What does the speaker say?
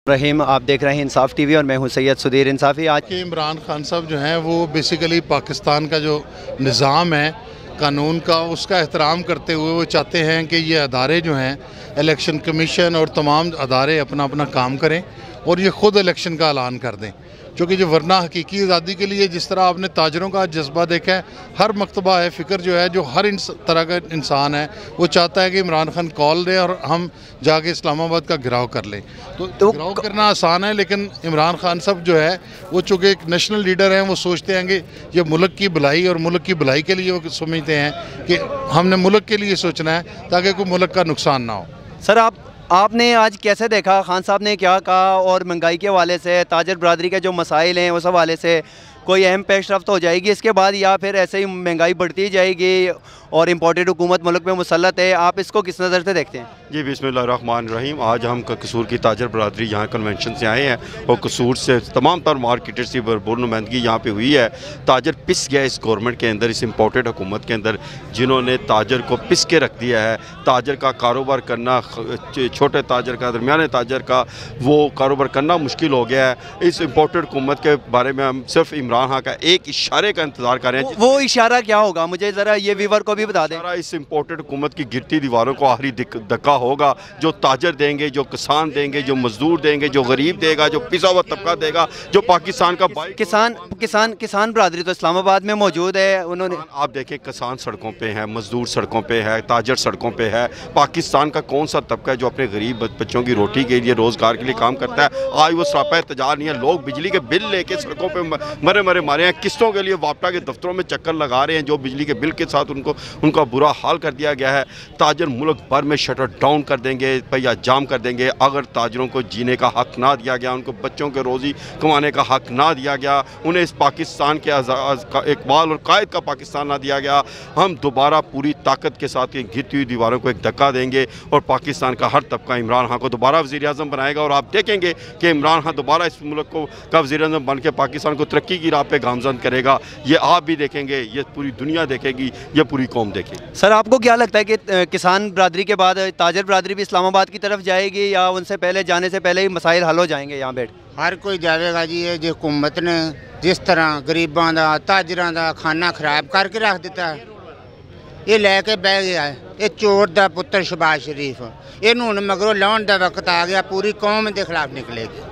रहीम, आप देख रहे हैं इंसाफ टीवी और मैं हूं सैयद सुधीर इंसाफी। आज कि इमरान खान साहब जो हैं वो बेसिकली पाकिस्तान का जो निज़ाम है कानून का, उसका एहतराम करते हुए वो चाहते हैं कि ये अदारे जो हैं इलेक्शन कमीशन और तमाम अदारे अपना अपना काम करें और ये ख़ुद इलेक्शन का ऐलान कर दें, क्योंकि जो वरना हकीकी आज़ादी के लिए जिस तरह आपने ताजरों का जज्बा देखा है, हर मकतबा है फ़िक्र जो है, जो हर तरह का इंसान है वो चाहता है कि इमरान खान कॉल दे और हम जाके इस्लामाबाद का घिराव कर लें। तो घिराव करना आसान है, लेकिन इमरान खान साहब जो है वो चूँकि एक नेशनल लीडर हैं, वो सोचते हैं कि ये मुल्क की भलाई और मुल्क की भलाई के लिए वो समझते हैं कि हमने मुल्क के लिए सोचना है ताकि कोई मुल्क का नुकसान ना हो। सर, आपने आज कैसे देखा, खान साहब ने क्या कहा और महंगाई के हवाले से, ताजर बरदरी के जो मसाइल हैं उस हवाले से कोई अहम पेशरफ्त हो जाएगी इसके बाद, या फिर ऐसे ही महंगाई बढ़ती जाएगी और इम्पोर्टेड हुकूमत मुल्क में मुसल्लत है? आप इसको किस नज़र से देखते हैं? जी बिस्मिल्लाहिर्रहमानिर्रहीम। आज हम कसूर की ताजर बरदरी यहाँ कन्वेंशन से आए हैं और कसूर से तमाम तर मार्केटर्स की भरपूर नुमाइंदगी यहाँ पे हुई है। ताजर पिस गया इस गवर्नमेंट के अंदर, इस इम्पोर्टेड हुकूमत के अंदर, जिन्होंने ताजर को पिस के रख दिया है। ताजर का कारोबार करना, छोटे ताजर का, दरमियाने ताजर का, वो कारोबार करना मुश्किल हो गया है। इस इम्पोर्टेड हुकूमत के बारे में हम सिर्फ इमरान खान का एक इशारे का इंतज़ार कर रहे हैं। वो इशारा क्या होगा, मुझे ज़रा ये व्यूअर को भी बता दें। इस इम्पोर्टेड हुकूमत की गिरती दीवारों को आखिरी धक्का होगा। जो ताजर देंगे, जो किसान देंगे, जो मजदूर देंगे, जो गरीब देगा, जो पिसा हुआ तबका देगा, जो पाकिस्तान का किसान बरादरी तो इस्लामाबाद में मौजूद है। उन्होंने, आप देखें, किसान सड़कों पे है, मजदूर सड़कों पे है, ताजर सड़कों पे है। पाकिस्तान का कौन सा तबका है जो अपने गरीब बच्चों की रोटी के लिए, रोज़गार के लिए काम करता है? आज वो सरापा तजार नहीं है। लोग बिजली के बिल लेके सड़कों पर मरे मारे हैं, किस्तों के लिए वापटा के दफ्तरों में चक्कर लगा रहे हैं, जो बिजली के बिल के साथ उनका बुरा हाल कर दिया गया है। ताजर मुल्क भर में शटर डाउन कर देंगे, पहिया जाम कर देंगे अगर ताजरों को जीने का हक ना दिया गया, उनको बच्चों के रोज़ी कमाने का हक ना दिया गया, उन्हें इस पाकिस्तान के इकबाल और कायद का पाकिस्तान ना दिया गया। हम दोबारा पूरी ताकत के साथ गिरती हुई दीवारों को एक धक्का देंगे और पाकिस्तान का हर तबका इमरान खान को दोबारा वज़ीर-ए-आज़म बनाएगा। और आप देखेंगे कि इमरान खान दोबारा इस मुल्क का वज़ीर-ए-आज़म बन के पाकिस्तान को तरक्की की राह पे गामजन करेगा। ये आप भी देखेंगे, ये पूरी दुनिया देखेगी, ये पूरी कौम देखेगी। सर, आपको क्या लगता है कि किसान बरादरी के बाद ताजर बरादरी भी इस्लामाबाद की तरफ जाएगी, या उनसे पहले जाने से पहले ही मसाइल हल हो जाएंगे यहाँ बैठ? हर कोई जाएगा जी। ये जो हुकूमत ने जिस तरह गरीबों का, ताजरां का खाना खराब करके रख दिता है, ये लैके बह गया है। ये चोर का पुत्र शहबाज शरीफ, इन्होंने मगरों लाने का वक्त आ गया, पूरी कौम के खिलाफ निकलेगी।